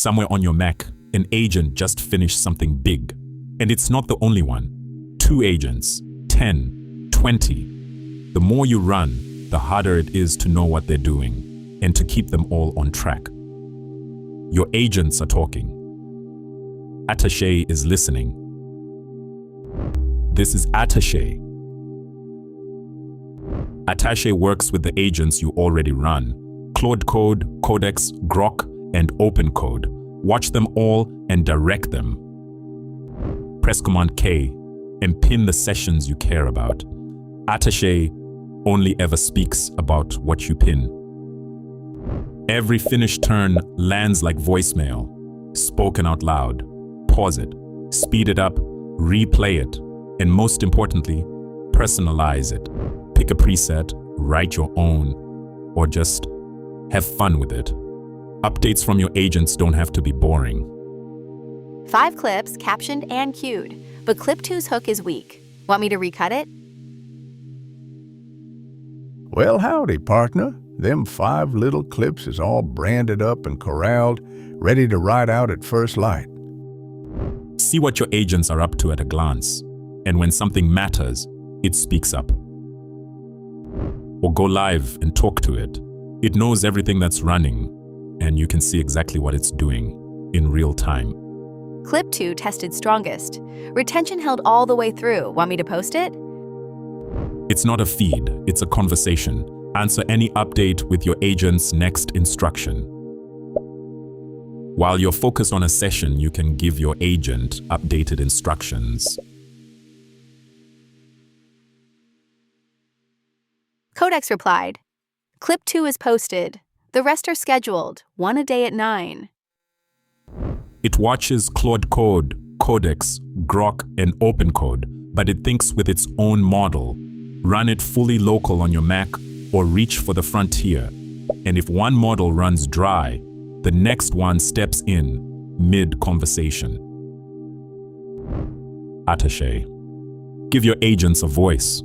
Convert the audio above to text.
Somewhere on your Mac, an agent just finished something big. And it's not the only one. 2 agents, 10, 20. The more you run, the harder it is to know what they're doing and to keep them all on track. Your agents are talking. Attaché is listening. This is Attaché. Attaché works with the agents you already run: Claude Code, Codex, Grok, and Open Code. Watch them all and direct them. Press Command K and pin the sessions you care about. Attaché only ever speaks about what you pin. Every finished turn lands like voicemail, spoken out loud. Pause it, speed it up, replay it, and most importantly, personalize it. Pick a preset, write your own, or just have fun with it. Updates from your agents don't have to be boring. 5 clips captioned and queued, but Clip 2's hook is weak. Want me to recut it? Well, howdy, partner. Them 5 little clips is all branded up and corralled, ready to ride out at first light. See what your agents are up to at a glance, and when something matters, it speaks up. Or go live and talk to it. It knows everything that's running, and you can see exactly what it's doing in real time. Clip 2 tested strongest. Retention held all the way through. Want me to post it? It's not a feed, it's a conversation. Answer any update with your agent's next instruction. While you're focused on a session, you can give your agent updated instructions. Codex replied, Clip 2 is posted. The rest are scheduled, 1 a day at 9. It watches Claude Code, Codex, Grok, and Open Code, but it thinks with its own model. Run it fully local on your Mac or reach for the frontier. And if one model runs dry, the next one steps in mid-conversation. Attaché. Give your agents a voice.